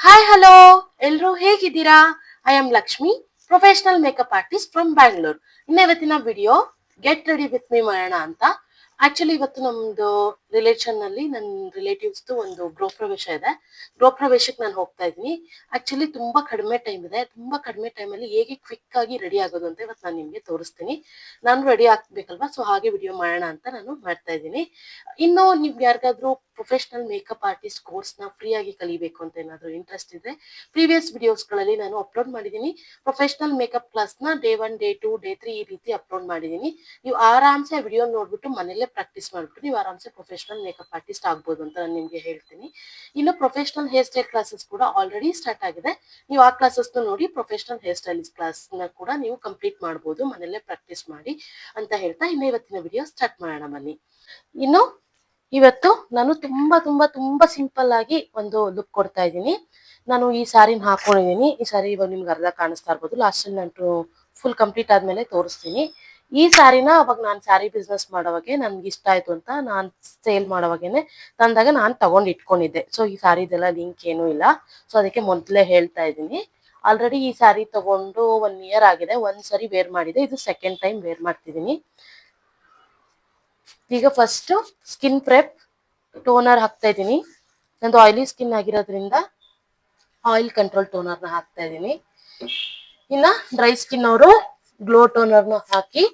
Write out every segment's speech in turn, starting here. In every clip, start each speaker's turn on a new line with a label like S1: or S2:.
S1: Hi hello ಎಲ್ರು ಹೇಗಿದ್ದೀರಾ? I am Lakshmi, professional makeup artist from Bangalore. ಇವತ್ತಿನ video get ready with me ಮಾಡೋಣ ಅಂತ. ಆಕ್ಚುಲಿ ಇವತ್ತು ನಮ್ದು ರಿಲೇಷನ್ ನಲ್ಲಿ ನನ್ನ ರಿಲೇಟಿವ್ಸ್ ಒಂದು ಗೃಹ ಪ್ರವೇಶ ಇದೆ. ಗೃಹ ಪ್ರವೇಶಕ್ಕೆ ನಾನು ಹೋಗ್ತಾ ಇದ್ದೀನಿ. ಆಕ್ಚುಲಿ ತುಂಬಾ ಕಡಿಮೆ ಟೈಮ್ ಇದೆ. ತುಂಬಾ ಕಡಿಮೆ ಟೈಮ್ ಅಲ್ಲಿ ಹೇಗೆ ಕ್ವಿಕ್ ಆಗಿ ರೆಡಿ ಆಗೋದು ಅಂತ ಇವತ್ತು ನಾನು ನಿಮ್ಗೆ ತೋರಿಸ್ತೀನಿ. ನಾನು ರೆಡಿ ಆಗ್ಬೇಕಲ್ವಾ, ಸೊ ಹಾಗೆ ವಿಡಿಯೋ ಮಾಡೋಣ ಅಂತ ನಾನು ಮಾಡ್ತಾ ಇದ್ದೀನಿ. ಇನ್ನು ನೀವು ಯಾರಿಗಾದ್ರೂ ಪ್ರೊಫೆಷನಲ್ ಮೇಕಪ್ ಆರ್ಟಿಸ್ಟ್ ಕೋರ್ಸ್ ನ ಫ್ರೀ ಆಗಿ ಕಲಿಬೇಕು ಅಂತ ಏನಾದ್ರು ಇಂಟ್ರೆಸ್ಟ್ ಇದ್ರೆ, ಪ್ರೀವಿಯಸ್ ವಿಡಿಯೋಸ್ ಗಳಲ್ಲಿ ನಾನು ಅಪ್ಲೋಡ್ ಮಾಡಿದ್ದೀನಿ. ಪ್ರೊಫೆಷನಲ್ ಮೇಕಪ್ ಕ್ಲಾಸ್ ನ ಡೇ 1, ಡೇ 2, ಡೇ 3 ಈ ರೀತಿ ಅಪ್ಲೋಡ್ ಮಾಡಿದ್ದೀನಿ. ನೀವು ಆರಾಮ್ಸೆ ವಿಡಿಯೋ ನೋಡ್ಬಿಟ್ಟು ಮನೇಲೆ ಪ್ರಾಕ್ಟೀಸ್ ಮಾಡ್ಬಿಟ್ಟು ನೀವು ಆರಾಮ್ಸೆ ಪ್ರೊಫೆಷನಲ್ ಮೇಕಪ್ ಆರ್ಟಿಸ್ಟ್ ಆಗ್ಬೋದು ಅಂತ ನಾನು ನಿಮ್ಗೆ ಹೇಳ್ತೀನಿ. ಇನ್ನು ಪ್ರೊಫೆಷನಲ್ ಹೇರ್ ಸ್ಟೈಲ್ ಕ್ಲಾಸಸ್ ಕೂಡ ಆಲ್ರೆಡಿ ಸ್ಟಾರ್ಟ್ ಆಗಿದೆ. ನೀವು ಆ ಕ್ಲಾಸಸ್ ನೋಡಿ ಪ್ರೊಫೆಷನಲ್ ಹೇರ್ ಸ್ಟೈಲಿಸ್ಟ್ ಕ್ಲಾಸ್ ನ ಕೂಡ ನೀವು ಕಂಪ್ಲೀಟ್ ಮಾಡಬಹುದು ಮನೇಲೆ ಪ್ರಾಕ್ಟೀಸ್ ಮಾಡಿ ಅಂತ ಹೇಳ್ತಾ ಇನ್ನು ಇವತ್ತಿನ ವಿಡಿಯೋ ಸ್ಟಾರ್ಟ್ ಮಾಡೋಣ ಬನ್ನಿ. ಇನ್ನು ಇವತ್ತು ನಾನು ತುಂಬಾ ತುಂಬಾ ತುಂಬಾ ಸಿಂಪಲ್ ಆಗಿ ಒಂದು ಲುಕ್ ಕೊಡ್ತಾ ಇದ್ದೀನಿ. ನಾನು ಈ ಸ್ಯಾರಿನ ಹಾಕೊಂಡಿದ್ದೀನಿ. ಈ ಸ್ಯಾರಿ ಇವಾಗ ನಿಮ್ಗೆ ಅರ್ಧ ಕಾಣಿಸ್ತಾ ಇರ್ಬೋದು. ಲಾಸ್ಟ್ ಅಲ್ಲಿ ನಾನು ಫುಲ್ ಕಂಪ್ಲೀಟ್ ಆದ್ಮೇಲೆ ತೋರಿಸ್ತೀನಿ. ಈ ಸ್ಯಾರಿನ ಅವಾಗ ನಾನು ಸ್ಯಾರಿ ಬಿಸ್ನೆಸ್ ಮಾಡೋವಾಗೆ ನನ್ಗೆ ಇಷ್ಟ ಆಯ್ತು ಅಂತ ನಾನು ಸೇಲ್ ಮಾಡೋವಾಗೇನೆ ತಂದಾಗ ನಾನು ತಗೊಂಡ್ ಇಟ್ಕೊಂಡಿದ್ದೆ. ಸೊ ಈ ಸ್ಯಾರಿದೆಲ್ಲ ಲಿಂಕ್ ಏನೂ ಇಲ್ಲ. ಸೊ ಅದಕ್ಕೆ ಮೊದಲೇ ಹೇಳ್ತಾ ಇದ್ದೀನಿ. ಆಲ್ರೆಡಿ ಈ ಸ್ಯಾರಿ ತಗೊಂಡು 1 ಇಯರ್ ಆಗಿದೆ. ಒಂದ್ಸರಿ ವೇರ್ ಮಾಡಿದೆ, ಇದು ಸೆಕೆಂಡ್ ಟೈಮ್ ವೇರ್ ಮಾಡ್ತಿದ್ದೀನಿ. ಈಗ ಫಸ್ಟ್ ಸ್ಕಿನ್ ಪ್ರೆಪ್ ಟೋನರ್ ಹಾಕ್ತಾ ಇದ್ದೀನಿ. ನಂದು ಆಯಿಲಿ ಸ್ಕಿನ್ ಆಗಿರೋದ್ರಿಂದ ಆಯಿಲ್ ಕಂಟ್ರೋಲ್ ಟೋನರ್ ನ ಹಾಕ್ತಾ ಇದ್ದೀನಿ. ಇನ್ನ ಡ್ರೈ ಸ್ಕಿನ್ ಅವರು ಗ್ಲೋ ಟೋನರ್ ನ ಹಾಕಿ,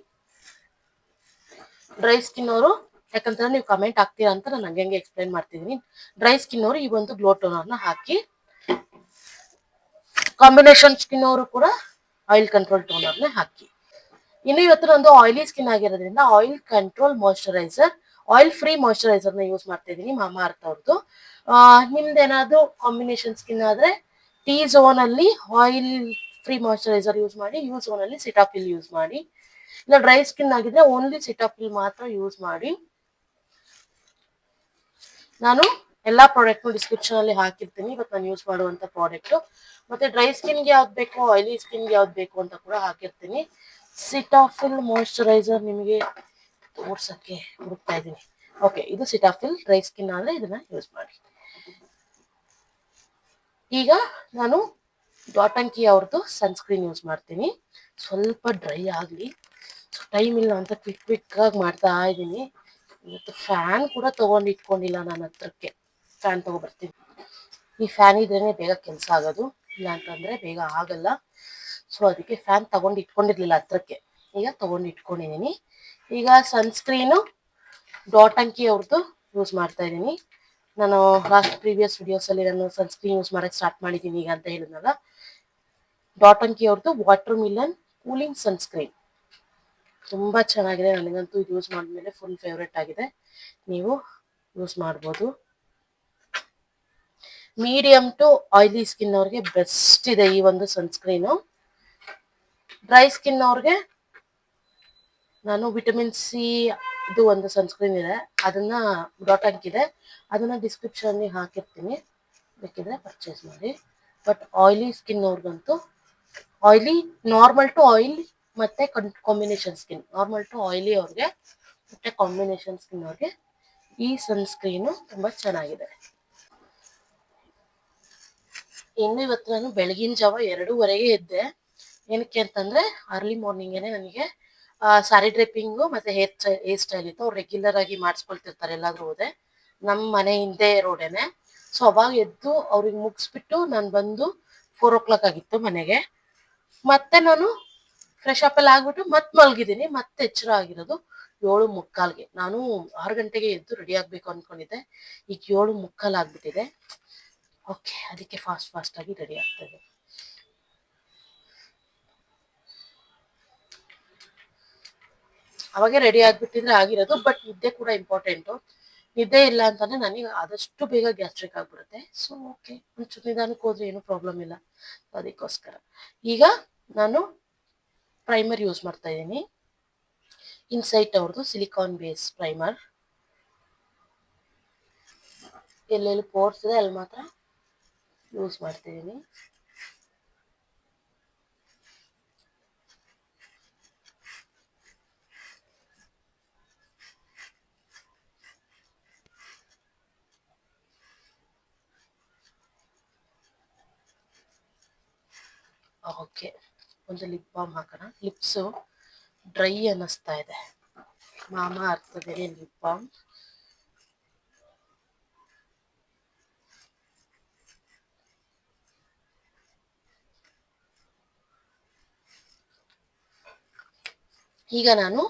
S1: ಡ್ರೈ ಸ್ಕಿನ್ ಅವರು ಯಾಕಂತಂದ್ರೆ ನೀವು ಕಮೆಂಟ್ ಆಗ್ತೀರಾ ಅಂತ ನಾನು ಹಂಗೆ ಎಕ್ಸ್ಪ್ಲೈನ್ ಮಾಡ್ತಿದ್ದೀನಿ. ಡ್ರೈ ಸ್ಕಿನ್ ಅವರು ಈ ಒಂದು ಗ್ಲೋ ಟೋನರ್ ನ ಹಾಕಿ, ಕಾಂಬಿನೇಷನ್ ಸ್ಕಿನ್ ಅವರು ಕೂಡ ಆಯಿಲ್ ಕಂಟ್ರೋಲ್ ಟೋನರ್ ನ ಹಾಕಿ. ಇನ್ನು ಇವತ್ತು ನಂದು ಆಯಿಲಿ ಸ್ಕಿನ್ ಆಗಿರೋದ್ರಿಂದ oil control moisturiser, oil free moisturiser ನ ಯೂಸ್ ಮಾಡ್ತಾ ಇದ್ದೀನಿ, ಮಾಮಾ ಅರ್ತ್ ಅವ್ರದ್ದು. ನಿಮ್ದೇನಾದ್ರೂ ಕಾಂಬಿನೇಷನ್ ಸ್ಕಿನ್ ಆದ್ರೆ ಟಿ ಝೋನ್ ಅಲ್ಲಿ ಆಯಿಲ್ ಫ್ರೀ ಮಾಯಿಶ್ಚರೈಸರ್ ಯೂಸ್ ಮಾಡಿ, ಯು ಝೋನ್ ಅಲ್ಲಿ ಸಿಟಾಫಿಲ್ ಯೂಸ್ ಮಾಡಿ. ಇಲ್ಲ ಡ್ರೈ ಸ್ಕಿನ್ ಆಗಿದ್ರೆ ಓನ್ಲಿ ಸಿಟಾಫಿಲ್ ಮಾತ್ರ ಯೂಸ್ ಮಾಡಿ. ನಾನು ಎಲ್ಲಾ ಪ್ರಾಡಕ್ಟ್ ಡಿಸ್ಕ್ರಿಪ್ಷನ್ ಅಲ್ಲಿ ಹಾಕಿರ್ತೀನಿ, ಇವತ್ತು ನಾನು ಯೂಸ್ ಮಾಡುವಂತ ಪ್ರಾಡಕ್ಟ್. ಮತ್ತೆ ಡ್ರೈ ಸ್ಕಿನ್ಗೆ ಯಾವ್ದು ಬೇಕು, ಆಯಿಲಿ ಸ್ಕಿನ್ಗೆ ಯಾವ್ದು ಬೇಕು ಅಂತ ಕೂಡ ಹಾಕಿರ್ತೀನಿ. ಸಿಟಾಫಿಲ್ ಮಾಯಿಶ್ಚರೈಸರ್ ನಿಮಗೆ ತೋರ್ಸಕ್ಕೆ ಹುಡುಕ್ತಾ ಇದ್ದೀನಿ. ಓಕೆ, ಇದು ಸಿಟಾಫಿಲ್ ಡ್ರೈ ಸ್ಕಿನ್ ಆದ್ರೆ ಇದನ್ನ ಯೂಸ್ ಮಾಡಿ. ಈಗ ನಾನು ಡಾಟ್ ಅಂಡ್ ಕೀ ಅವ್ರದ್ದು ಸನ್ಸ್ಕ್ರೀನ್ ಯೂಸ್ ಮಾಡ್ತೀನಿ. ಸ್ವಲ್ಪ ಡ್ರೈ ಆಗ್ಲಿ, ಟೈಮ್ ಇಲ್ಲ ಅಂತ ಕ್ವಿಕ್ ಆಗಿ ಮಾಡ್ತಾ ಇದ್ದೀನಿ. ಇವತ್ತು ಫ್ಯಾನ್ ಕೂಡ ತಗೊಂಡು ಇಟ್ಕೊಂಡಿಲ್ಲ ನಾನು ಹತ್ರಕ್ಕೆ. ಫ್ಯಾನ್ ತಗೊಬರ್ತೀನಿ. ಈ ಫ್ಯಾನ್ ಇದ್ರೇನೆ ಬೇಗ ಕೆಲಸ ಆಗೋದು, ಇಲ್ಲ ಅಂತಂದ್ರೆ ಬೇಗ ಆಗಲ್ಲ. ಸೊ ಅದಕ್ಕೆ ಫ್ಯಾನ್ ತಗೊಂಡು ಇಟ್ಕೊಂಡಿರ್ಲಿಲ್ಲ ಹತ್ರಕ್ಕೆ, ಈಗ ತಗೊಂಡು ಇಟ್ಕೊಂಡಿದ್ದೀನಿ. ಈಗ ಸನ್ಸ್ಕ್ರೀನು ಡಾಟ್ ಅಂಡ್ ಕೀ ಅವ್ರದ್ದು ಯೂಸ್ ಮಾಡ್ತಾ ಇದ್ದೀನಿ. ನಾನು ಲಾಸ್ಟ್ ಪ್ರೀವಿಯಸ್ ವಿಡಿಯೋಸ್ ಅಲ್ಲಿ ನಾನು ಸನ್ಸ್ಕ್ರೀನ್ ಯೂಸ್ ಮಾಡಕ್ಕೆ ಸ್ಟಾರ್ಟ್ ಮಾಡಿದ್ದೀನಿ ಈಗ ಅಂತ ಹೇಳಿದ್ನಲ್ಲ. ಡಾಟ್ ಅಂಡ್ ಕೀ ಅವ್ರದ್ದು ವಾಟರ್ ಮಿಲನ್ ಕೂಲಿಂಗ್ ಸನ್ಸ್ಕ್ರೀನ್ ತುಂಬಾ ಚೆನ್ನಾಗಿದೆ. ನನಗಂತೂ ಇದು ಯೂಸ್ ಮಾಡಿದ್ಮೇಲೆ ಫುಲ್ ಫೇವ್ರೆಟ್ ಆಗಿದೆ. ನೀವು ಯೂಸ್ ಮಾಡ್ಬೋದು. ಮೀಡಿಯಂ ಟು ಆಯಿಲಿ ಸ್ಕಿನ್ ಅವ್ರಿಗೆ ಬೆಸ್ಟ್ ಇದೆ ಈ ಒಂದು ಸನ್ಸ್ಕ್ರೀನು. ಡ್ರೈ ಸ್ಕಿನ್ ಅವ್ರಿಗೆ ನಾನು ವಿಟಮಿನ್ ಸಿ ಇದು ಒಂದು ಸನ್ಸ್ಕ್ರೀನ್ ಇದೆ, ಅದನ್ನ ಡಾಟ್ ಅಂಡ್ ಕೀ ಇದೆ, ಅದನ್ನ ಡಿಸ್ಕ್ರಿಪ್ಷನ್ ಹಾಕಿರ್ತೀನಿ, ಬೇಕಿದ್ರೆ ಪರ್ಚೇಸ್ ಮಾಡಿ. ಬಟ್ ಆಯಿಲಿ ಸ್ಕಿನ್ ಅವ್ರಿಗಂತೂ ಆಯಿಲಿ, ನಾರ್ಮಲ್ ಟು ಆಯಿಲ್ ಮತ್ತೆ combination skin, normal to oily ಅವ್ರಿಗೆ ಮತ್ತೆ ಕಾಂಬಿನೇಷನ್ ಸ್ಕಿನ್ ಅವ್ರಿಗೆ ಈ ಸನ್ಸ್ಕ್ರೀನು ತುಂಬಾ ಚೆನ್ನಾಗಿದೆ. ಇನ್ನು ಇವತ್ತು ನಾನು ಬೆಳಗಿನ ಜಾವ 2:30ಗೆ ಎದ್ದೆ. ಏನಕ್ಕೆ ಅಂತಂದ್ರೆ ಅರ್ಲಿ ಮಾರ್ನಿಂಗೇನೆ ನನಗೆ ಸ್ಯಾರಿ ಡ್ರೇಪಿಂಗು ಮತ್ತೆ ಹೇರ್ ಸ್ಟೈಲ್ ಇತ್ತು. ಅವ್ರು ರೆಗ್ಯುಲರ್ ಆಗಿ ಮಾಡಿಸ್ಕೊಳ್ತಿರ್ತಾರೆ ಎಲ್ಲಾದ್ರೂ ಹೋದೆ, ನಮ್ಮ ಮನೆ ಹಿಂದೆ ರೋಡೇನೆ. ಸೊ ಅವಾಗ ಎದ್ದು ಅವ್ರಿಗೆ ಮುಗಿಸ್ಬಿಟ್ಟು ನಾನು ಬಂದು 4 o'clock ಆಗಿತ್ತು ಮನೆಗೆ. ಮತ್ತೆ ನಾನು ಫ್ರೆಶ್ ಅಪ್ ಎಲ್ಲ ಆಗ್ಬಿಟ್ಟು ಮತ್ತೆ ಮಲಗಿದ್ದೀನಿ. ಮತ್ತೆ ಎಚ್ಚರ ಆಗಿರೋದು 7:45ಗೆ. ನಾನು 6 ಗಂಟೆಗೆ ಎದ್ದು ರೆಡಿ ಆಗ್ಬೇಕು ಅನ್ಕೊಂಡಿದ್ದೆ, ಈಗ 7:45 ಆಗ್ಬಿಟ್ಟಿದೆ. ಓಕೆ, ಅದಕ್ಕೆ ಫಾಸ್ಟ್ ಆಗಿ ರೆಡಿ ಆಗ್ತದೆ. ಅವಾಗೆ ರೆಡಿ ಆಗ್ಬಿಟ್ಟಿದ್ರೆ ಆಗಿರೋದು. ಬಟ್ ನಿದ್ದೆ ಕೂಡ ಇಂಪಾರ್ಟೆಂಟು. ನಿದ್ದೆ ಇಲ್ಲ ಅಂತಂದ್ರೆ ನನಗೆ ಆದಷ್ಟು ಬೇಗ ಗ್ಯಾಸ್ಟ್ರಿಕ್ ಆಗ್ಬಿಡುತ್ತೆ. ಸೊ ಓಕೆ, ಒಂಚೂರು ನಿಧಾನಕ್ಕೆ ಹೋದ್ರೆ ಏನು ಪ್ರಾಬ್ಲಮ್ ಇಲ್ಲ. ಅದಕ್ಕೋಸ್ಕರ ಈಗ ನಾನು ಪ್ರೈಮರ್ ಯೂಸ್ ಮಾಡ್ತಾ ಇದ್ದೀನಿ. ಇನ್ಸೈಟ್ ಅವ್ರದ್ದು ಸಿಲಿಕಾನ್ ಬೇಸ್ ಪ್ರೈಮರ್. ಎಲ್ಲೆಲ್ಲಿ ಪೋರ್ಸ್ ಇದೆ ಅಲ್ಲಿ ಮಾತ್ರ ಯೂಸ್ ಮಾಡ್ತಿದ್ದೀನಿ. ಓಕೆ, ಒಂದು ಲಿಪ್ ಬಾಮ್ ಹಾಕೋಣ. ಲಿಪ್ಸು ಡ್ರೈ ಅನ್ನಿಸ್ತಾ ಇದೆ. ಮಾಮಾ ಅರ್ಥದಲ್ಲಿ ಲಿಪ್ ಬಾಮ್. ಈಗ ನಾನು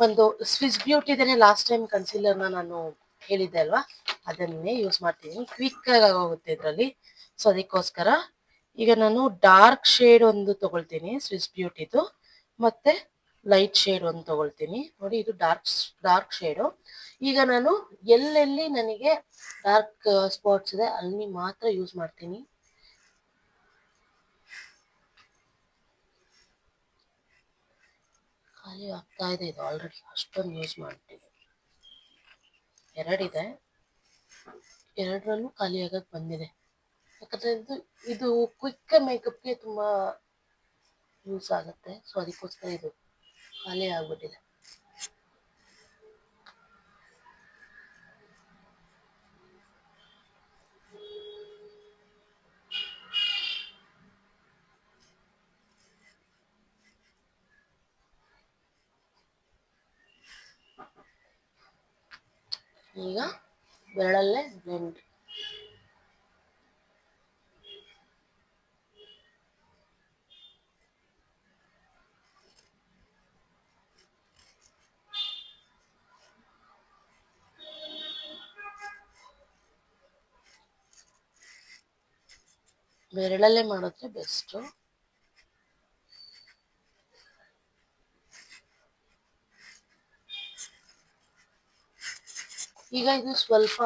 S1: ಒಂದು ಸ್ವಿಸ್ ಬ್ಯೂಟಿದೇನೆ ಲಾಸ್ಟ್ ಟೈಮ್ ಕನ್ಸೀಲರ್ನ ನಾನು ಹೇಳಿದ್ದೆ ಅಲ್ವಾ, ಅದನ್ನೇ ಯೂಸ್ ಮಾಡ್ತೀನಿ. ಕ್ವಿಕ್ ಆಗಿ ಆಗೋಗುತ್ತೆ ಇದರಲ್ಲಿ. ಸೊ ಅದಕ್ಕೋಸ್ಕರ ಈಗ ನಾನು ಡಾರ್ಕ್ ಶೇಡ್ ಒಂದು ತಗೊಳ್ತೀನಿ ಸ್ವಿಸ್ ಬ್ಯೂಟಿದು, ಮತ್ತೆ ಲೈಟ್ ಶೇಡ್ ಒಂದು ತಗೊಳ್ತೀನಿ. ನೋಡಿ, ಇದು ಡಾರ್ಕ್ ಶೇಡು. ಈಗ ನಾನು ಎಲ್ಲೆಲ್ಲಿ ನನಗೆ ಡಾರ್ಕ್ ಸ್ಪಾಟ್ಸ್ ಇದೆ ಅಲ್ಲಿ ಮಾತ್ರ ಯೂಸ್ ಮಾಡ್ತೀನಿ. ಖಾಲಿ ಆಗ್ತಾ ಇದೆ ಇದು ಆಲ್ರೆಡಿ, ಅಷ್ಟೊಂದು ಯೂಸ್ ಮಾಡ್ತೀನಿ. ಎರಡಿದೆ, ಎರಡರಲ್ಲೂ ಖಾಲಿ ಆಗಕ್ಕೆ ಬಂದಿದೆ. ಯಾಕಂದರೆ ಇದು ಕ್ವಿಕ್ ಮೇಕಪ್ಗೆ ತುಂಬ ಯೂಸ್ ಆಗುತ್ತೆ. ಸೊ ಅದಕ್ಕೋಸ್ಕರ ಇದು ಖಾಲಿ ಆಗ್ಬಿಟ್ಟಿದೆ. ಈಗ ಬೆರಳಲ್ಲೇ ಬ್ಲೆಂಡ್. ಬೆರಳಲ್ಲೇ ಮಾಡಿದ್ರೆ ಬೆಸ್ಟು. ಈಗ ಇದು ಸ್ವಲ್ಪ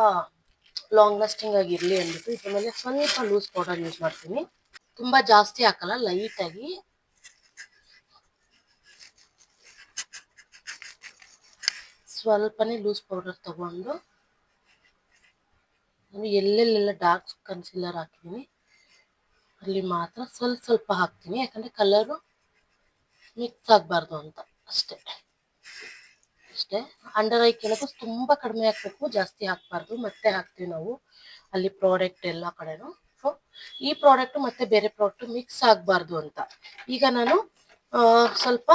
S1: ಲಾಂಗ್ ಲಾಸ್ಟಿಂಗ್ ಆಗಿರಲಿ ಅಂದ್ಬಿಟ್ಟು ಇದ್ರ ಮೇಲೆ ಸ್ವಲ್ಪ ಲೂಸ್ ಪೌಡರ್ ಯೂಸ್ ಮಾಡ್ತೀನಿ. ತುಂಬ ಜಾಸ್ತಿ ಹಾಕಲ್ಲ, ಲೈಟಾಗಿ. ಸ್ವಲ್ಪನೇ ಲೂಸ್ ಪೌಡರ್ ತಗೊಂಡು ನಾನು ಎಲ್ಲೆಲ್ಲೆಲ್ಲ ಡಾರ್ಕ್ ಕನ್ಸಿಲರ್ ಹಾಕಿದ್ದೀನಿ ಅಲ್ಲಿ ಮಾತ್ರ ಸ್ವಲ್ಪ ಹಾಕ್ತೀನಿ. ಯಾಕಂದರೆ ಕಲರು ಮಿಕ್ಸ್ ಆಗಬಾರ್ದು ಅಂತ ಅಷ್ಟೇ. ಅಂಡರ್ ಐ ಕೆಳಗೂ ತುಂಬ ಕಡಿಮೆ ಹಾಕಬೇಕು, ಜಾಸ್ತಿ ಹಾಕಬಾರ್ದು. ಮತ್ತೆ ಹಾಕ್ತೀವಿ ನಾವು ಅಲ್ಲಿ ಪ್ರಾಡಕ್ಟ್ ಎಲ್ಲ ಕಡೆನೂ. ಸೊ ಈ ಪ್ರಾಡಕ್ಟು ಮತ್ತು ಬೇರೆ ಪ್ರಾಡಕ್ಟು ಮಿಕ್ಸ್ ಆಗಬಾರ್ದು ಅಂತ ಈಗ ನಾನು ಸ್ವಲ್ಪ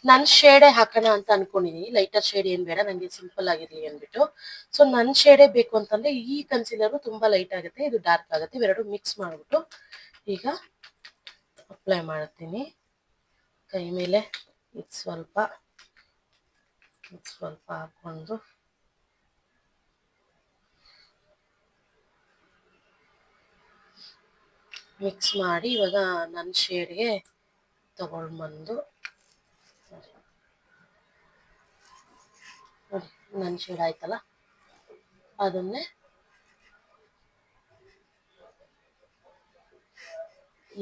S1: ನನ್ನ ಶೇಡೇ ಹಾಕೋಣ ಅಂತ ಅನ್ಕೊಂಡಿದ್ದೀನಿ. ಲೈಟರ್ ಶೇಡ್ ಏನು ಬೇಡ, ನನಗೆ ಸಿಂಪಲ್ ಆಗಿರಲಿ ಅಂದ್ಬಿಟ್ಟು. ಸೊ ನನ್ನ ಶೇಡೇ ಬೇಕು ಅಂತಂದರೆ ಈ ಕನ್ಸಿಲರು ತುಂಬ ಲೈಟ್ ಆಗುತ್ತೆ, ಇದು ಡಾರ್ಕ್ ಆಗುತ್ತೆ. ಇವೆರಡು ಮಿಕ್ಸ್ ಮಾಡಿಬಿಟ್ಟು ಈಗ ಅಪ್ಲೈ ಮಾಡ್ತೀನಿ ಕೈ ಮೇಲೆ. ಇದು ಸ್ವಲ್ಪ ಹಾಕ್ಕೊಂಡು ಮಿಕ್ಸ್ ಮಾಡಿ ಇವಾಗ ನನ್ನ ಶೇಡ್ಗೆ ತಗೊಂಡು ಬಂದು ನೋಡಿ, ನನ್ನ ಶೇಡ್ ಆಯ್ತಲ್ಲ, ಅದನ್ನೇ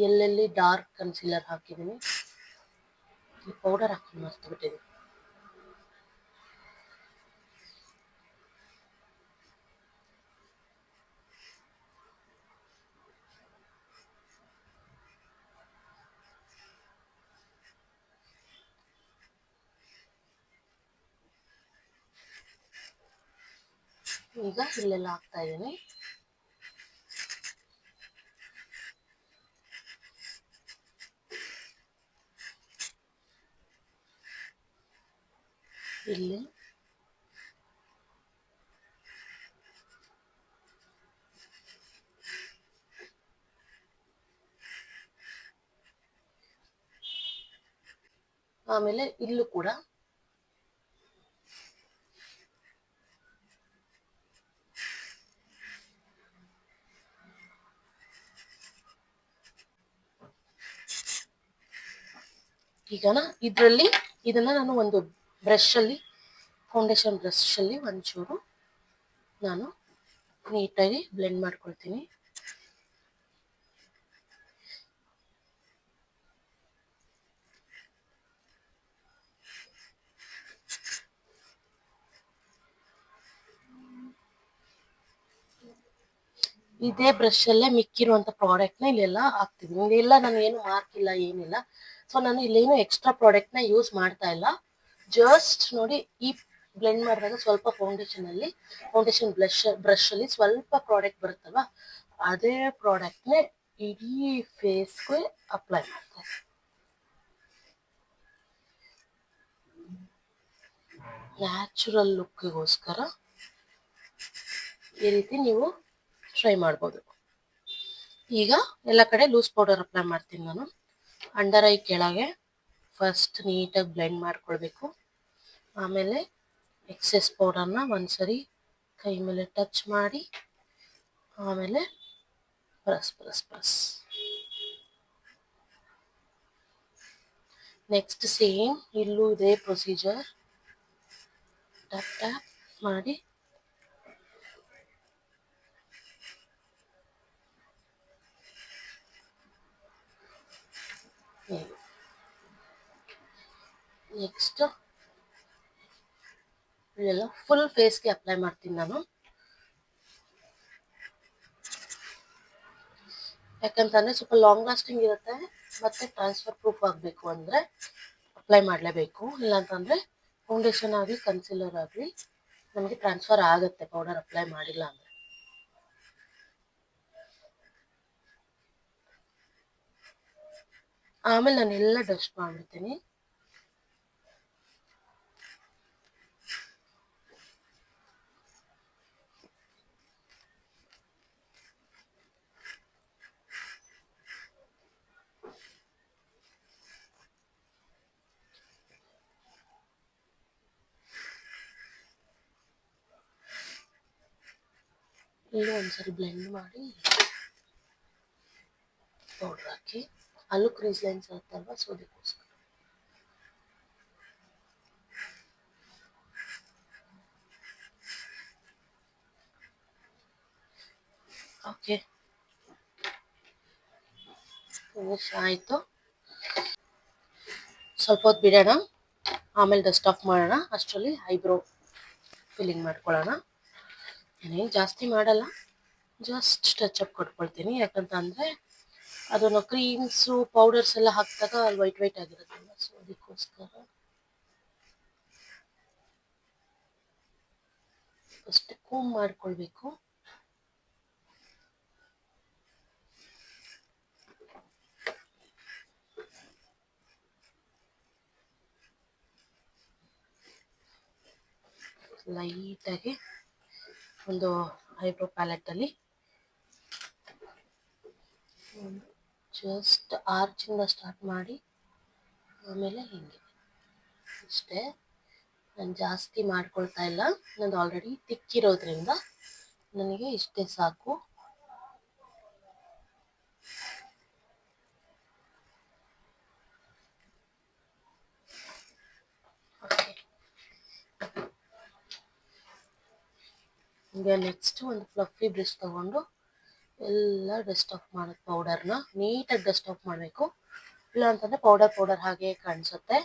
S1: ಎಲ್ಲೆಲ್ಲಿ ಡಾರ್ಕ್ ಕನ್ಸಿಲರ್ ಹಾಕಿದ್ದೀನಿ, ಈ ಪೌಡರ್ ಹಾಕೊಂಡು ಮರ್ತುಬಿಟ್ಟಿದ್ದೀನಿ. ಈಗ ಇಲ್ಲೆಲ್ಲ ಹಾಕ್ತಾ ಇದ್ದೀನಿ. ಇಲ್ಲಿ ಆಮೇಲೆ ಇಲ್ಲೂ ಕೂಡ ಈಗ ಇದನ್ನ ನಾನು ಒಂದು ಬ್ರಷಲ್ಲಿ, ಫೌಂಡೇಶನ್ ಬ್ರಷಲ್ಲಿ ಒಂಚೂರು ನಾನು ನೀಟಾಗಿ ಬ್ಲೆಂಡ್ ಮಾಡ್ಕೊಳ್ತೀನಿ. ಇದೇ ಬ್ರಷಲ್ಲೇ ಮಿಕ್ಕಿರುವಂಥ ಪ್ರಾಡಕ್ಟ್ನ ಇಲ್ಲೆಲ್ಲ ಹಾಕ್ತಿದ್ದೀನಿ. ಇಲ್ಲೆಲ್ಲ ನಾನು ಏನು ಮಾರ್ಕ್ ಇಲ್ಲ, ಏನಿಲ್ಲ. ಸೊ ನಾನು ಇಲ್ಲೇನು ಎಕ್ಸ್ಟ್ರಾ ಪ್ರಾಡಕ್ಟ್ನ ಯೂಸ್ ಮಾಡ್ತಾ ಇಲ್ಲ. ಜಸ್ಟ್ ನೋಡಿ, ಈ ಬ್ಲೆಂಡ್ ಮಾಡಿದಾಗ ಸ್ವಲ್ಪ ಫೌಂಡೇಶನ್ ಬ್ರಷಲ್ಲಿ ಸ್ವಲ್ಪ ಪ್ರಾಡಕ್ಟ್ ಬರುತ್ತಲ್ವ, ಅದೇ ಪ್ರಾಡಕ್ಟ್ನೇ ಇಡೀ ಫೇಸ್ಗೆ ಅಪ್ಲೈ ಮಾಡ್ತಾರೆ. ನ್ಯಾಚುರಲ್ ಲುಕ್ಕಿಗೋಸ್ಕರ ಈ ರೀತಿ ನೀವು ಟ್ರೈ ಮಾಡ್ಬೋದು. ಈಗ ಎಲ್ಲ ಕಡೆ ಲೂಸ್ ಪೌಡರ್ ಅಪ್ಲೈ ಮಾಡ್ತೀನಿ ನಾನು. ಅಂಡರ್ ಐ ಕೆಳಗೆ ಫಸ್ಟ್ ನೀಟಾಗಿ ಬ್ಲೆಂಡ್ ಮಾಡ್ಕೊಳ್ಬೇಕು. ಆಮೇಲೆ ಎಕ್ಸೆಸ್ ಪೌಡರ್ನ ಒಂದ್ಸರಿ ಕೈ ಮೇಲೆ ಟಚ್ ಮಾಡಿ ಆಮೇಲೆ ಪ್ರೆಸ್. ನೆಕ್ಸ್ಟ್ ಸೇಮ್ ಇಲ್ಲೂ ಇದೇ ಪ್ರೊಸೀಜರ್. ಟ್ಯಾಪ್ ಮಾಡಿ ನೆಕ್ಸ್ಟ್ ಇದೆಲ್ಲ ಫುಲ್ ಫೇಸ್ಗೆ ಅಪ್ಲೈ ಮಾಡ್ತೀನಿ ನಾನು. ಯಾಕಂತಂದರೆ ಸ್ವಲ್ಪ ಲಾಂಗ್ ಲಾಸ್ಟಿಂಗ್ ಇರುತ್ತೆ, ಮತ್ತು ಟ್ರಾನ್ಸ್ಫರ್ ಪ್ರೂಫ್ ಆಗಬೇಕು ಅಂದರೆ ಅಪ್ಲೈ ಮಾಡಲೇಬೇಕು. ಇಲ್ಲಾಂತಂದರೆ ಫೌಂಡೇಶನ್ ಆಗಲಿ ಕನ್ಸಿಲರ್ ಆಗಲಿ ನಮಗೆ ಟ್ರಾನ್ಸ್ಫರ್ ಆಗುತ್ತೆ ಪೌಡರ್ ಅಪ್ಲೈ ಮಾಡಿಲ್ಲ ಅಂದರೆ. ಆಮೇಲೆ ನಾನೆಲ್ಲ ಡಸ್ಟ್ ಮಾಡಿಬಿಡ್ತೀನಿ. ಇಲ್ಲೂ ಒಂದ್ಸರಿ ಬ್ಲೆಂಡ್ ಮಾಡಿ ಪೌಡ್ರ್ ಹಾಕಿ. ಅಲ್ಲೂ ಕ್ರೀಸ್ ಲೈನ್ಸ್ ಇರುತ್ತಲ್ವ, ಸೊ ಅದಕ್ಕೋಸ್ಕರ. ಓಕೆ, ಫಿನಿಶ್ ಆಯಿತು. ಸ್ವಲ್ಪ ಹೊತ್ತು ಬಿಡೋಣ, ಆಮೇಲೆ ಡಸ್ಟ್ ಆಫ್ ಮಾಡೋಣ. ಅಷ್ಟರಲ್ಲಿ ಐಬ್ರೋ ಫಿಲ್ಲಿಂಗ್ ಮಾಡ್ಕೊಳ್ಳೋಣ. ನಾನೇನು ಜಾಸ್ತಿ ಮಾಡಲ್ಲ, ಜಸ್ಟ್ ಟಚಪ್ ಕೊಟ್ಕೊಳ್ತೀನಿ. ಯಾಕಂತಂದರೆ ಅದನ್ನು ಕ್ರೀಮ್ಸು ಪೌಡರ್ಸ್ ಎಲ್ಲ ಹಾಕಿದಾಗ ಅಲ್ಲಿ ವೈಟ್ ಆಗಿರುತ್ತಲ್ಲ, ಸೊ ಅದಕ್ಕೋಸ್ಕರ ಫಸ್ಟ್ ಕೂಮ್ ಮಾಡ್ಕೊಳ್ಬೇಕು. ಲೈಟಾಗಿ ಒಂದು ಐಬ್ರೋ ಪ್ಯಾಲೆಟಲ್ಲಿ ಜಸ್ಟ್ ಆರ್ಚಿಂದ ಸ್ಟಾರ್ಟ್ ಮಾಡಿ ಆಮೇಲೆ ಹೀಗೆ ಅಷ್ಟೇ. ನಾನು ಜಾಸ್ತಿ ಮಾಡ್ಕೊಳ್ತಾ ಇಲ್ಲ, ನಂದು ಆಲ್ರೆಡಿ ತಿಕ್ಕಿರೋದ್ರಿಂದ ನನಗೆ ಇಷ್ಟೇ ಸಾಕು. ಈಗ ನೆಕ್ಸ್ಟ್ ಒಂದು ಫ್ಲಫಿ ಬ್ರಷ್ ತಗೊಂಡು ಎಲ್ಲ ಡಸ್ಟ್ ಆಫ್ ಮಾಡೋದು. ಪೌಡರ್ನ ನೀಟಾಗಿ ಡಸ್ಟ್ ಆಫ್ ಮಾಡಬೇಕು, ಇಲ್ಲ ಅಂತಂದರೆ ಪೌಡರ್ ಹಾಗೆ ಕಾಣಿಸುತ್ತೆ.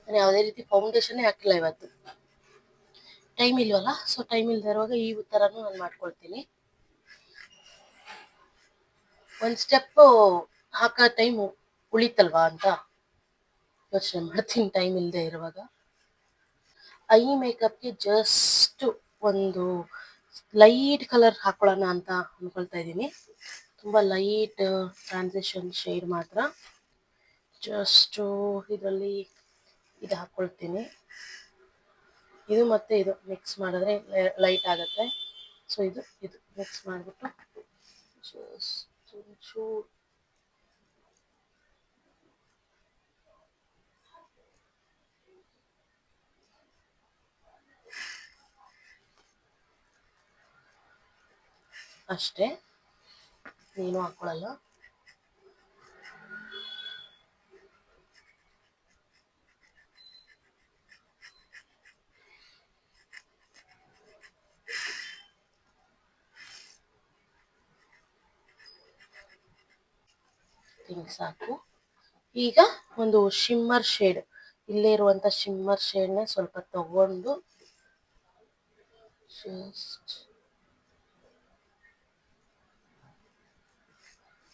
S1: ನಾನು ಯಾವುದೇ ರೀತಿ ಫೌಂಡೇಶನ್ನೇ ಹಾಕಿಲ್ಲ ಇವತ್ತು, ಟೈಮ್ ಇಲ್ವಲ್ಲ. ಸೊ ಟೈಮ್ ಇಲ್ಲದೆ ಇರುವಾಗ ಈ ಥರನೂ ನಾನು ಮಾಡ್ಕೊಳ್ತೀನಿ. ಒಂದು ಸ್ಟೆಪ್ಪು ಹಾಕೋ ಟೈಮು ಉಳಿತಲ್ವಾ ಅಂತ ಯೋಚನೆ ಮಾಡ್ತೀನಿ ಟೈಮ್ ಇಲ್ಲದೆ ಇರುವಾಗ. ಐ ಮೇಕಪ್ಗೆ ಜಸ್ಟ್ ಒಂದು ಲೈಟ್ ಕಲರ್ ಹಾಕೊಳ್ಳೋಣ ಅಂತ ಅಂದ್ಕೊಳ್ತಾ ಇದ್ದೀನಿ. ತುಂಬ ಲೈಟ್ ಟ್ರಾನ್ಸಿಷನ್ ಶೇಡ್ ಮಾತ್ರ. ಜಸ್ಟು ಇದರಲ್ಲಿ ಇದು ಹಾಕ್ಕೊಳ್ತೀನಿ. ಇದು ಮತ್ತು ಇದು ಮಿಕ್ಸ್ ಮಾಡಿದ್ರೆ ಲೈಟ್ ಆಗುತ್ತೆ. ಸೊ ಇದು ಮಿಕ್ಸ್ ಮಾಡಿಬಿಟ್ಟು ಜಸ್ಟ್ ಒಂಚೂರು ಅಷ್ಟೇ, ನೀನು ಹಾಕ್ಕೊಳ್ಳಲ್ಲ. ಹಿಂಗೆ ಸಾಕು. ಈಗ ಒಂದು ಶಿಮ್ಮರ್ ಶೇಡ್, ಇಲ್ಲೇ ಇರುವಂಥ ಶಿಮ್ಮರ್ ಶೇಡ್ನ ಸ್ವಲ್ಪ ತಗೊಂಡು ಜಸ್ಟ್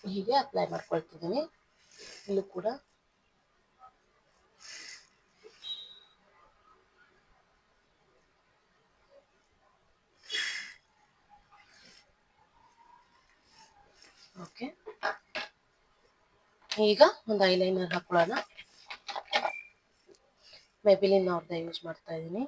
S1: ಹೀಗೆ ಅಪ್ಲೈ ಮಾಡ್ಕೊಳ್ತಿದ್ದೀನಿ. ಇಲ್ಲೂ ಕೂಡ ಓಕೆ, ಈಗ ಒಂದು ಐಲೈನರ್ ಹಾಕೊಳ್ಳೋಣ. ಮೆಬಿಲಿನ್ ಅವ್ರದ್ದೇ ಯೂಸ್ ಮಾಡ್ತಾ ಇದ್ದೀನಿ.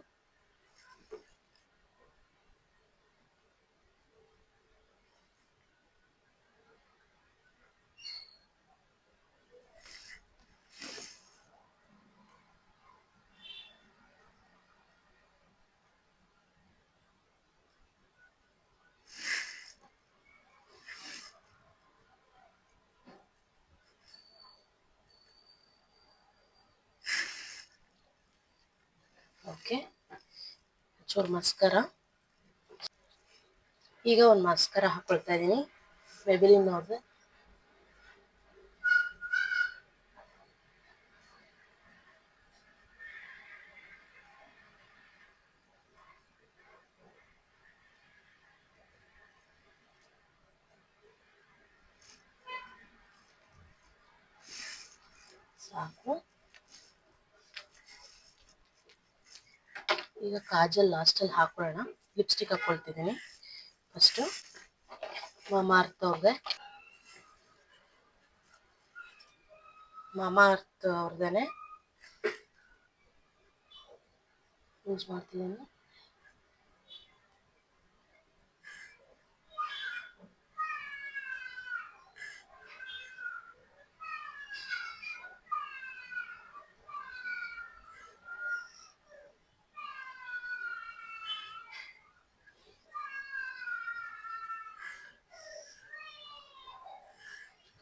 S1: ಓಕೆ, ಚೂರು ಮಸ್ಕರ. ಈಗ ಒಂದು ಮಸ್ಕರ ಹಾಕೊಳ್ತಾ ಇದ್ದೀನಿ ಮೆಬಿಲಿನ್ ಅವ್ರದ್ದು. ಸಾಕು. ಈಗ ಕಾಜಲ್ ಲಾಸ್ಟಲ್ಲಿ ಹಾಕೊಳ್ಳೋಣ. ಲಿಪ್ಸ್ಟಿಕ್ ಹಾಕೊಳ್ತಿದ್ದೀನಿ ಫಸ್ಟು. ಮಾಮಾಅರ್ತ್ ಅವ್ರದ್ದೇನೆ ಯೂಸ್ ಮಾಡ್ತಿದ್ದೀನಿ.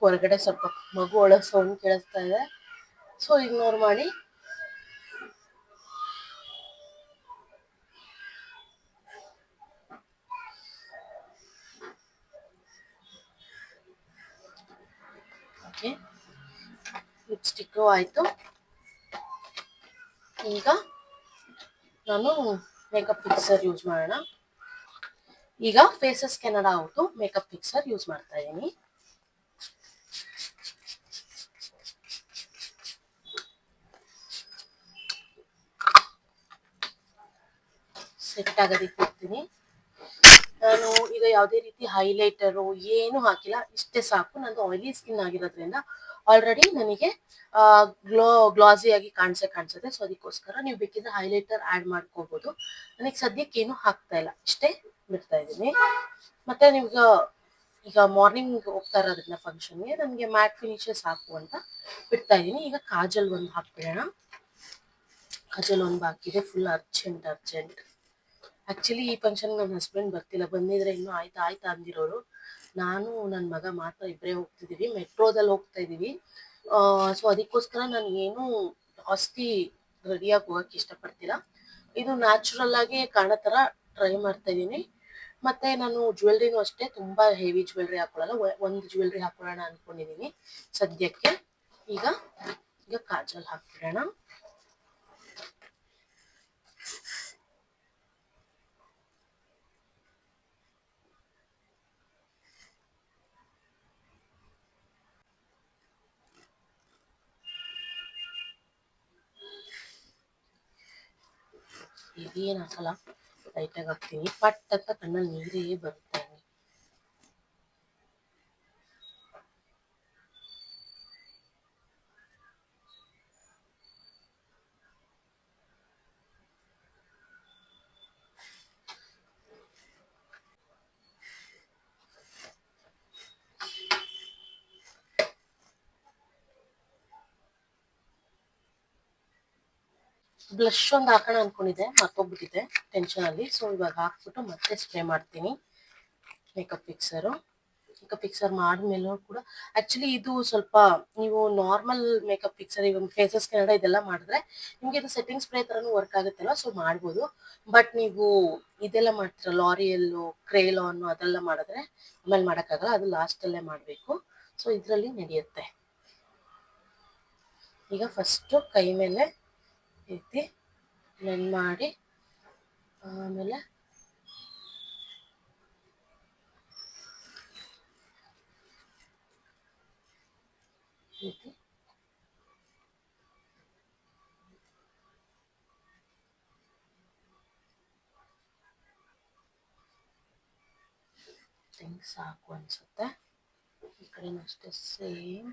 S1: ಹೊರಗಡೆ ಸ್ವಲ್ಪ ಮಗು ಒಳಗೆ ಸೌಂಡ್ ಕೇಳಿಸ್ತಾ ಇದೆ, ಸೊ ಇಗ್ನೋರ್ ಮಾಡಿ. ಓಕೆ, ಲಿಪ್ಸ್ಟಿಕ್ಕು ಆಯಿತು. ಈಗ ನಾನು ಮೇಕಪ್ ಫಿಕ್ಸರ್ ಯೂಸ್ ಮಾಡೋಣ. ಈಗ ಫೇಸಸ್ ಕೆನಡಾ ಅವ್ರದ್ದು ಮೇಕಪ್ ಫಿಕ್ಸರ್ ಯೂಸ್ ಮಾಡ್ತಾ ಇದ್ದೀನಿ. ಸೆಟ್ ಆಗೋದಕ್ಕೆ ಇರ್ತೀನಿ. ನಾನು ಈಗ ಯಾವುದೇ ರೀತಿ ಹೈಲೈಟರು ಏನು ಹಾಕಿಲ್ಲ, ಇಷ್ಟೇ ಸಾಕು. ನಂದು ಆಯಿಲಿ ಸ್ಕಿನ್ ಆಗಿರೋದ್ರಿಂದ ಆಲ್ರೆಡಿ ನನಗೆ ಗ್ಲಾಸಿಯಾಗಿ ಕಾಣಿಸುತ್ತೆ. ಸೊ ಅದಕ್ಕೋಸ್ಕರ ನೀವು ಬೇಕಿದ್ರೆ ಹೈಲೈಟರ್ ಆ್ಯಡ್ ಮಾಡ್ಕೋಬೋದು. ನನಗೆ ಸದ್ಯಕ್ಕೆ ಏನು ಹಾಕ್ತಾ ಇಲ್ಲ, ಇಷ್ಟೇ ಬಿಡ್ತಾ ಇದ್ದೀನಿ. ಮತ್ತೆ ನೀವು ಈಗ ಮಾರ್ನಿಂಗ್ ಹೋಗ್ತಾ ಇರೋದ್ರಿಂದ ಫಂಕ್ಷನ್ಗೆ ನನಗೆ ಮ್ಯಾಟ್ ಫಿನಿಶಸ್ ಹಾಕು ಅಂತ ಬಿಡ್ತಾ ಇದ್ದೀನಿ. ಈಗ ಕಾಜಲ್ ಒಂದು ಹಾಕ್ಬಿಡೋಣ. ಕಾಜಲ್ ಒಂದು ಬಾಕಿದೆ, ಫುಲ್ ಅರ್ಜೆಂಟ್. ಆ್ಯಕ್ಚುಲಿ ಈ ಫಂಕ್ಷನ್ ನನ್ನ ಹಸ್ಬೆಂಡ್ ಬರ್ತಿಲ್ಲ, ಬಂದಿದ್ರೆ ಇನ್ನೂ ಆಯ್ತಾ ಅಂದಿರೋರು. ನಾನು ನನ್ನ ಮಗ ಮಾತ್ರ ಇಬ್ಬರೇ ಹೋಗ್ತಿದ್ದೀವಿ, ಮೆಟ್ರೋದಲ್ಲಿ ಹೋಗ್ತಾ ಇದ್ದೀವಿ. ಸೊ ಅದಕ್ಕೋಸ್ಕರ ನಾನು ಏನೂ ಜಾಸ್ತಿ ರೆಡಿಯಾಗಿ ಹೋಗೋಕ್ಕೆ ಇಷ್ಟಪಡ್ತಿಲ್ಲ. ಇದು ನ್ಯಾಚುರಲ್ ಆಗಿ ಕಾಣೋ ಥರ ಟ್ರೈ ಮಾಡ್ತಾ ಇದ್ದೀನಿ. ಮತ್ತು ನಾನು ಜ್ಯುವೆಲ್ರಿನೂ ಅಷ್ಟೇ ತುಂಬ ಹೆವಿ ಜ್ಯುವೆಲ್ರಿ ಹಾಕೊಳ್ಳಲ್ಲ, ಒಂದು ಜ್ಯುವೆಲ್ರಿ ಹಾಕೊಳ್ಳೋಣ ಅಂದ್ಕೊಂಡಿದ್ದೀನಿ ಸದ್ಯಕ್ಕೆ. ಈಗ ಕಾಜಲ್ ಹಾಕ್ಬಿಡೋಣ. ಇದೇನು ಹಾಕಲ್ಲ, ಲೈಟಾಗಿ ಹಾಕ್ತೀನಿ. ಪಟ್ ಅಂತ ಕಣ್ಣಲ್ಲಿ ನೀರೇ ಬರುತ್ತೆ. ಬ್ಲಷ್ ಒಂದು ಹಾಕೋಣ ಅಂದ್ಕೊಂಡಿದ್ದೆ, ಮರ್ತೋಗ್ಬಿಟ್ಟಿದೆ ಟೆನ್ಷನಲ್ಲಿ. ಸೊ ಇವಾಗ ಹಾಕ್ಬಿಟ್ಟು ಮತ್ತೆ ಸ್ಪ್ರೇ ಮಾಡ್ತೀನಿ ಮೇಕಪ್ ಫಿಕ್ಸರ್ ಮಾಡಿದ್ಮೇಲೂ ಕೂಡ. ಆ್ಯಕ್ಚುಲಿ ಇದು ಸ್ವಲ್ಪ ನೀವು ನಾರ್ಮಲ್ ಮೇಕಪ್ ಫಿಕ್ಸರ್, ಈಗ ಫೇಸಸ್ ಕೆನಡಾ ಇದೆಲ್ಲ ಮಾಡಿದ್ರೆ ನಿಮಗೆ ಇದು ಸೆಟ್ಟಿಂಗ್ ಸ್ಪ್ರೇ ಥರನೂ ವರ್ಕ್ ಆಗುತ್ತಲ್ಲ, ಸೊ ಮಾಡ್ಬೋದು. ಬಟ್ ನೀವು ಇದೆಲ್ಲ ಮಾಡ್ತೀರ, ಲಾರಿಯಲ್ಲು, ಕ್ರೇಲಾನು ಅದೆಲ್ಲ ಮಾಡಿದ್ರೆ ಆಮೇಲೆ ಮಾಡೋಕ್ಕಾಗಲ್ಲ, ಅದು ಲಾಸ್ಟಲ್ಲೇ ಮಾಡಬೇಕು. ಸೊ ಇದರಲ್ಲಿ ನಡೆಯುತ್ತೆ. ಈಗ ಫಸ್ಟು ಕೈ ಮೇಲೆ ಎತ್ತಿ ಬ್ಲೆಂಡ್ ಮಾಡಿ, ಆಮೇಲೆ ಸಾಕು ಅನ್ಸುತ್ತೆ. ಈ ಕಡೆನೂ ಅಷ್ಟೇ ಸೇಮ್.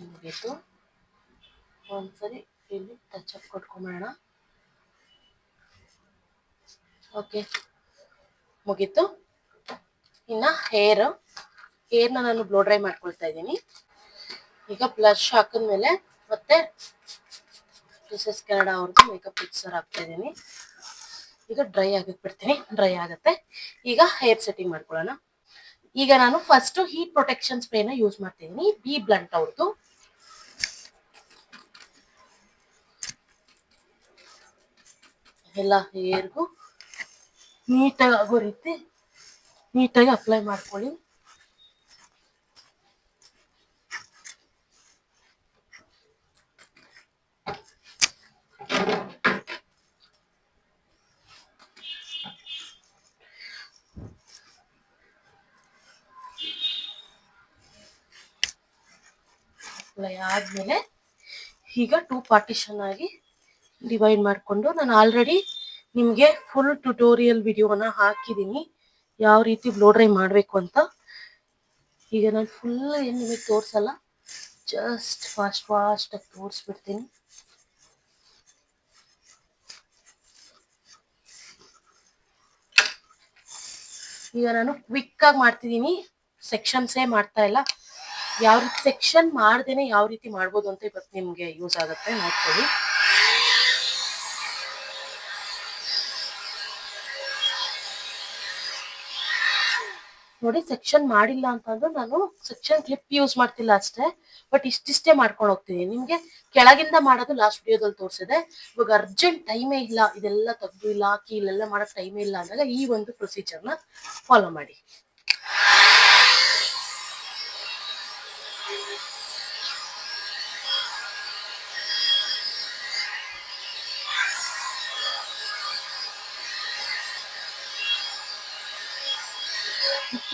S1: ಮುಗೀತು. ಒಂದ್ಸರಿ ಇಲ್ಲಿ ಟಚ್ ಅಪ್ ಕೊಟ್ಕೊಂಬೇಡ. ಓಕೆ, ಮುಗೀತು. ಇನ್ನು ಹೇರ್ನ ನಾನು ಬ್ಲೋ ಡ್ರೈ ಮಾಡ್ಕೊಳ್ತಾ ಇದ್ದೀನಿ. ಈಗ ಬ್ಲಷ್ ಹಾಕಿದ್ಮೇಲೆ ಮತ್ತೆ ಮಿಸಸ್ ಕೆನಡಾ ಅವ್ರದ್ದು ಮೇಕಪ್ ಫಿಕ್ಸರ್ ಹಾಕ್ತಾ ಇದ್ದೀನಿ. ಈಗ ಡ್ರೈ ಆಗಕ್ಕೆ ಬಿಡ್ತೀನಿ, ಡ್ರೈ ಆಗುತ್ತೆ. ಈಗ ಹೇರ್ ಸೆಟ್ಟಿಂಗ್ ಮಾಡ್ಕೊಳ್ಳೋಣ. ಈಗ ನಾನು ಫಸ್ಟ್ ಹೀಟ್ ಪ್ರೊಟೆಕ್ಷನ್ ಸ್ಪ್ರೇನ ಯೂಸ್ ಮಾಡ್ತಿದ್ದೀನಿ, ಬಿ ಬ್ಲಂಟ್ ಅವ್ರದ್ದು. ಎಲ್ಲ ಹೇರ್ಗೂ ನೀಟಾಗಿ ಆಗೋ ರೀತಿ ನೀಟಾಗಿ ಅಪ್ಲೈ ಮಾಡ್ಕೊಳ್ಳಿ. ಅಪ್ಲೈ ಆದ್ಮೇಲೆ ಈಗ 2 ಪಾರ್ಟಿಷನ್ ಆಗಿ ಡಿವೈಡ್ ಮಾಡಿಕೊಂಡು, ನಾನು ಆಲ್ರೆಡಿ ನಿಮಗೆ ಫುಲ್ ಟ್ಯುಟೋರಿಯಲ್ ವಿಡಿಯೋನ ಹಾಕಿದ್ದೀನಿ ಯಾವ ರೀತಿ ಬ್ಲೋ ಡ್ರೈ ಮಾಡಬೇಕು ಅಂತ. ಈಗ ನಾನು ಫುಲ್ ಏನು ನಿಮಗೆ ತೋರಿಸಲ್ಲ, ಜಸ್ಟ್ ಫಾಸ್ಟಾಗಿ ತೋರಿಸ್ಬಿಡ್ತೀನಿ. ಈಗ ನಾನು ಕ್ವಿಕ್ಕಾಗಿ ಮಾಡ್ತಿದ್ದೀನಿ, ಸೆಕ್ಷನ್ಸೇ ಮಾಡ್ತಾ ಇಲ್ಲ. ಯಾವ ರೀತಿ ಸೆಕ್ಷನ್ ಮಾಡ್ದೇನೆ ಯಾವ ರೀತಿ ಮಾಡ್ಬೋದು ಅಂತ ಇವತ್ತು ನಿಮಗೆ ಯೂಸ್ ಆಗುತ್ತೆ, ನೋಡ್ಕೊಳ್ಳಿ. ನೋಡಿ, ಸೆಕ್ಷನ್ ಮಾಡಿಲ್ಲ ಅಂತಂದ್ರೆ ನಾನು ಸೆಕ್ಷನ್ ಕ್ಲಿಪ್ ಯೂಸ್ ಮಾಡ್ತಿಲ್ಲ ಅಷ್ಟೇ, ಬಟ್ ಇಷ್ಟಿಷ್ಟೇ ಮಾಡ್ಕೊಂಡು ಹೋಗ್ತೀನಿ. ನಿಮಗೆ ಕೆಳಗಿಂದ ಮಾಡೋದು ಲಾಸ್ಟ್ ವಿಡಿಯೋದಲ್ಲಿ ತೋರಿಸಿದೆ. ಇವಾಗ ಅರ್ಜೆಂಟ್ ಟೈಮೇ ಇಲ್ಲ, ಇದೆಲ್ಲ ತೆಗೆದು ಇಲ್ಲ ಹಾಕಿ ಇಲ್ಲೆಲ್ಲ ಮಾಡೋಕ್ಕೆ ಟೈಮೇ ಇಲ್ಲ ಅಂದಾಗ ಈ ಒಂದು ಪ್ರೊಸೀಜರ್ನ ಫಾಲೋ ಮಾಡಿ.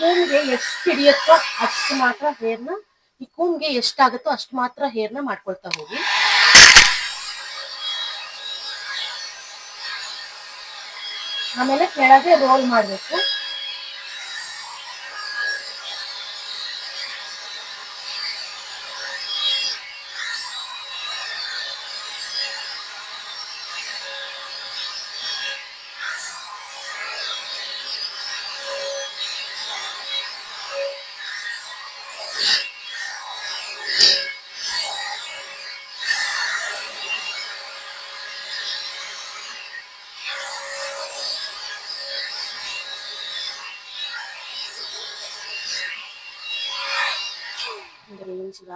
S1: ಕೂಮ್ಗೆ ಎಷ್ಟು ಹಿಡಿಯುತ್ತೋ ಅಷ್ಟು ಮಾತ್ರ ಹೇರ್ನ, ಈ ಕೂಮ್ಗೆ ಎಷ್ಟಾಗುತ್ತೋ ಅಷ್ಟು ಮಾತ್ರ ಹೇರ್ನ ಮಾಡ್ಕೊಳ್ತಾ ಹೋಗಿ. ಆಮೇಲೆ ಕೆಳಗೆ ರೋಲ್ ಮಾಡಬೇಕು.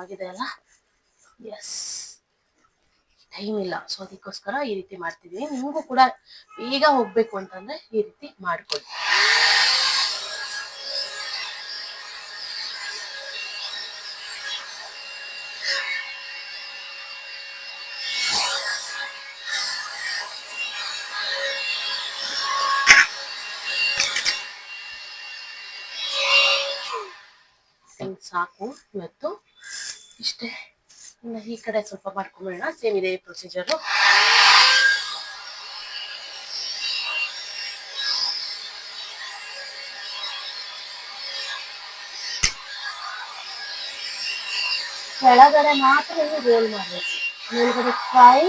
S1: ಆಗಿದೆ ಅಲ್ಲ, ಎಸ್. ಟೈಮ್ ಇಲ್ಲ, ಸೊ ಅದಕ್ಕೋಸ್ಕರ ಈ ರೀತಿ ಮಾಡ್ತಿದ್ದೀನಿ. ನಿಮಗೂ ಕೂಡ ಬೇಗ ಹೋಗ್ಬೇಕು ಅಂತಂದ್ರೆ ಈ ರೀತಿ ಮಾಡ್ಕೊಳ್ಳಿ. ಸಾಕು ಇವತ್ತು ಇಷ್ಟೇ. ಇನ್ನು ಈ ಕಡೆ ಸ್ವಲ್ಪ ಮಾಡ್ಕೊಂಬೇಡ, ಸೇಮ್ ಇದೇ ಪ್ರೊಸೀಜರು. ಕೆಳಗಡೆ ಮಾತ್ರ ನೀವು ರೋಲ್ ಮಾಡಬೇಕು, ಮೇಲ್ಗಡೆ ಫ್ರೈ,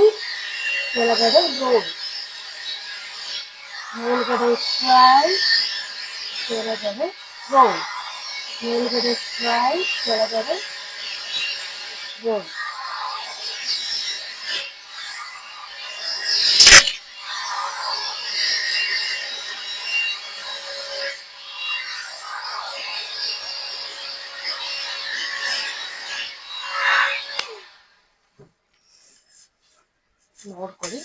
S1: ಕೆಳಗಡೆ ರೋಲ್, ಮೇಲ್ಗಡೆ ಫ್ರೈ, ಕೆಳಗಡೆ ರೋಲ್, ಮೇಲ್ಗಡೆ ಫ್ರೈ, ಕೆಳಗಡೆ ರೋಲ್. ನೋಡ್ಕೊಳ್ಳಿ,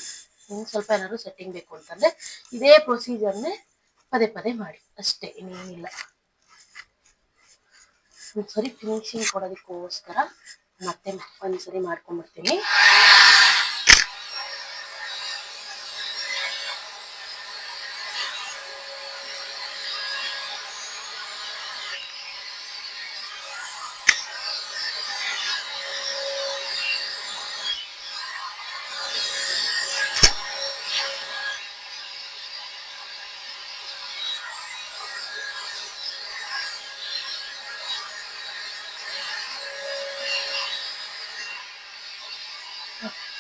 S1: ನಿಮ್ಗೆ ಸ್ವಲ್ಪ ಏನಾದ್ರು ಸೆಟ್ಟಿಂಗ್ ಬೇಕು ಅಂತಂದ್ರೆ ಇದೇ ಪ್ರೊಸೀಜರ್ನೇ ಪದೇ ಪದೇ ಮಾಡಿ ಅಷ್ಟೇ, ಇನ್ನೇನಿಲ್ಲ. ಒಂದ್ಸರಿ ಫಿನಿಶಿಂಗ್ ಕೊಡೋದಕ್ಕೋಸ್ಕರ ಮತ್ತೆ ಒಂದ್ಸರಿ ಮಾಡ್ಕೊಂಡ್ಬಿಡ್ತೀನಿ.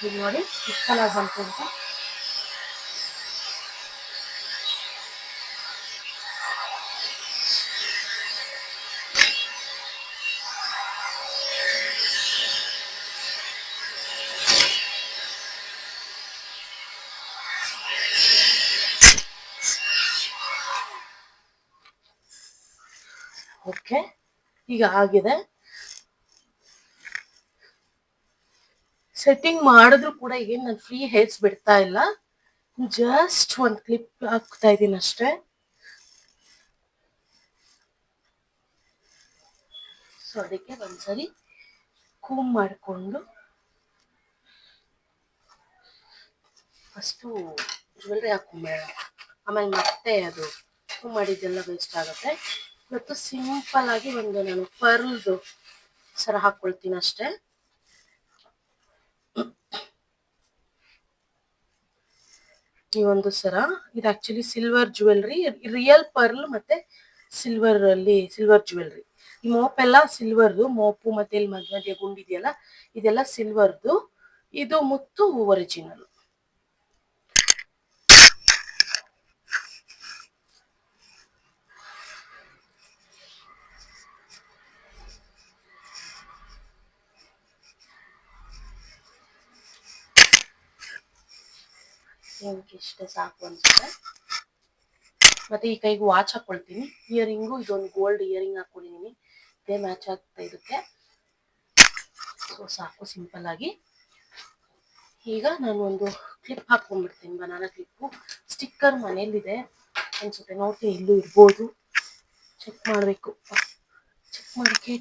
S1: ಈಗ ನೋಡಿ ಎಷ್ಟು ಚೆನ್ನಾಗಿ ಬಂತು ಅಂತ. ಓಕೆ, ಈಗ ಆಗಿದೆ. ಸೆಟ್ಟಿಂಗ್ ಮಾಡಿದ್ರು ಕೂಡ ಏನು ನಾನು ಫ್ರೀ ಹೇರ್ಸ್ ಬಿಡ್ತಾ ಇಲ್ಲ, ಜಸ್ಟ್ ಒಂದು ಕ್ಲಿಪ್ ಹಾಕ್ತಾ ಇದ್ದೀನಿ ಅಷ್ಟೇ. ಸೊ ಅದಕ್ಕೆ ಒಂದ್ಸರಿ ಕೂಮ್ ಮಾಡಿಕೊಂಡು ಫಸ್ಟು ಜ್ಯುವೆಲ್ರಿ ಹಾಕೊಂಬೇಡ, ಆಮೇಲೆ ಮತ್ತೆ ಅದು ಕೂಮ್ ಮಾಡಿದ್ದೆಲ್ಲ ವೇಸ್ಟ್ ಆಗುತ್ತೆ. ಇವತ್ತು ಸಿಂಪಲ್ ಆಗಿ ಒಂದು ನಾನು ಪರ್ಲ್ದು ಸರ ಹಾಕ್ಕೊಳ್ತೀನಿ ಅಷ್ಟೇ. ಈ ಒಂದು ಸರ ಇದು actually silver jewellery, real pearl ಮತ್ತೆ ಸಿಲ್ವರ್ ಜ್ಯುವೆಲ್ರಿ. ಈ ಮೋಪೆಲ್ಲ ಸಿಲ್ವರ್ದು, ಮೋಪು ಮತ್ತೆ ಇಲ್ಲಿ ಮಧ್ಯ ಗುಂಡಿದೆಯಲ್ಲ ಇದೆಲ್ಲ ಸಿಲ್ವರ್ದು, ಇದು ಮುತ್ತು ಒರಿಜಿನಲ್. ಇಷ್ಟೇ ಸಾಕು ಅನ್ಸುತ್ತೆ. ಮತ್ತೆ ಈ ಕೈಗೆ ವಾಚ್ ಹಾಕೊಳ್ತೀನಿ, ಇಯರಿಂಗು ಇದೊಂದು ಗೋಲ್ಡ್ ಇಯರಿಂಗ್ ಹಾಕೊಂಡಿದ್ದೀನಿ, ಇದೇ ಮ್ಯಾಚ್ ಆಗ್ತಾ ಇದಕ್ಕೆ. ಸೊ ಸಾಕು ಸಿಂಪಲ್ ಆಗಿ. ಈಗ ನಾನು ಒಂದು ಕ್ಲಿಪ್ ಹಾಕೊಂಡ್ಬಿಡ್ತೀನಿ, ಬನಾನಾ ಕ್ಲಿಪ್ಪು. ಸ್ಟಿಕ್ಕರ್ ಮನೇಲಿದೆ ಅನ್ಸುತ್ತೆ, ನೋಡ್ತೀನಿ ಇಲ್ಲೂ ಇರ್ಬೋದು, ಚೆಕ್ ಮಾಡಬೇಕು. ಚೆಕ್ ಮಾಡೋಕ್ಕೆ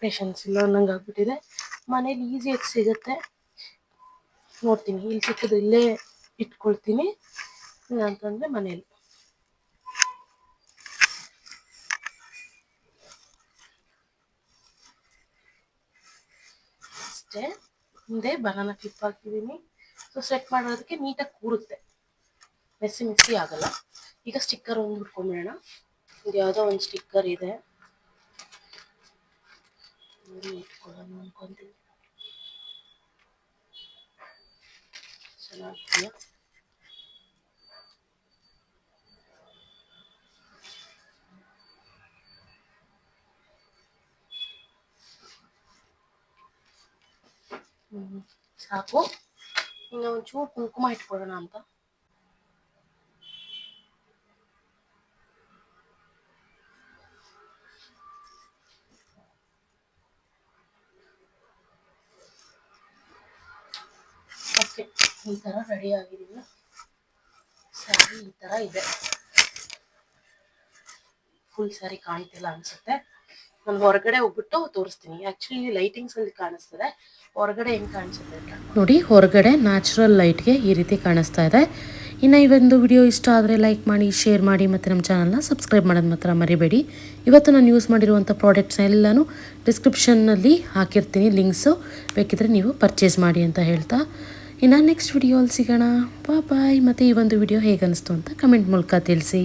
S1: ಪೇಷನ್ಸ್ ಇಲ್ಲ ಅನ್ನಂಗೆ ಆಗ್ಬಿಟ್ಟಿದೆ. ಮನೇಲಿ ಈಸಿಯಾಗಿ ಸಿಗುತ್ತೆ, ನೋಡ್ತೀನಿ. ಇಲ್ಲಿ ಸಿಕ್ಕಿದ್ರೆ ಇಲ್ಲೇ ಇಟ್ಕೊಳ್ತೀನಿ, ಇಲ್ಲ ಅಂತಂದರೆ ಮನೇಲಿ. ಅಷ್ಟೇ, ಮುಂದೆ ಬನಾನಾ ಕ್ಲಿಪ್ ಹಾಕಿದ್ದೀನಿ. ಸೊ ಸೆಟ್ ಮಾಡೋದಕ್ಕೆ ನೀಟಾಗಿ ಕೂರುತ್ತೆ, ಮೆಸ್ಸಿ ಆಗಲ್ಲ. ಈಗ ಸ್ಟಿಕ್ಕರ್ ಒಂದು ಬಿಟ್ಕೊಂಬಿಡೋಣ. ಇದು ಯಾವುದೋ ಒಂದು ಸ್ಟಿಕ್ಕರ್ ಇದೆ, ಇಟ್ಕೊಳ್ಳೋಣ ಅನ್ಕೊಂತೀನಿ. ಚೆನ್ನಾಗಿದೆಯಾ? ಸಾಕು. ಇನ್ನು ಒಂಚೂರು ಕುಂಕುಮ ಇಟ್ಕೊಳ್ಳೋಣ ಅಂತ. ಓಕೆ, ಈ ಥರ ರೆಡಿ ಆಗಿದ್ದೀವಿ. ಸ್ಯಾರಿ ಈ ಥರ ಇದೆ. ಫುಲ್ ಸ್ಯಾರಿ ಕಾಣ್ತಿಲ್ಲ ಅನ್ಸುತ್ತೆ, ನಾನು ಹೊರಗಡೆ ಹೋಗ್ಬಿಟ್ಟು ತೋರಿಸ್ತೀನಿ. ಆ್ಯಕ್ಚುಲಿ ಲೈಟಿಂಗ್ಸ್ ಅಲ್ಲಿ ಕಾಣಿಸ್ತದೆ, ಹೊರಗಡೆ ಹೆಂಗೆ ಕಾಣಿಸುತ್ತೆ ಅಂತ ನೋಡಿ. ಹೊರಗಡೆ ನ್ಯಾಚುರಲ್ ಲೈಟ್ಗೆ ಈ ರೀತಿ ಕಾಣಿಸ್ತಾ ಇದೆ. ಇನ್ನು ಈ ಒಂದು ವಿಡಿಯೋ ಇಷ್ಟ ಆದರೆ ಲೈಕ್ ಮಾಡಿ, ಶೇರ್ ಮಾಡಿ, ಮತ್ತು ನಮ್ಮ ಚಾನಲ್ನ ಸಬ್ಸ್ಕ್ರೈಬ್ ಮಾಡೋದು ಮಾತ್ರ ಮರಿಬೇಡಿ. ಇವತ್ತು ನಾನು ಯೂಸ್ ಮಾಡಿರುವಂಥ ಪ್ರಾಡಕ್ಟ್ಸ್ ಎಲ್ಲನೂ ಡಿಸ್ಕ್ರಿಪ್ಷನ್ನಲ್ಲಿ ಹಾಕಿರ್ತೀನಿ ಲಿಂಕ್ಸು, ಬೇಕಿದ್ರೆ ನೀವು ಪರ್ಚೇಸ್ ಮಾಡಿ ಅಂತ ಹೇಳ್ತಾ, ಇನ್ನು ನೆಕ್ಸ್ಟ್ ವಿಡಿಯೋಲ್ಲಿ ಸಿಗೋಣ. ಬಾಯ್. ಮತ್ತು ಈ ಒಂದು ವಿಡಿಯೋ ಹೇಗೆ ಅನಿಸ್ತು ಅಂತ ಕಮೆಂಟ್ ಮೂಲಕ ತಿಳಿಸಿ.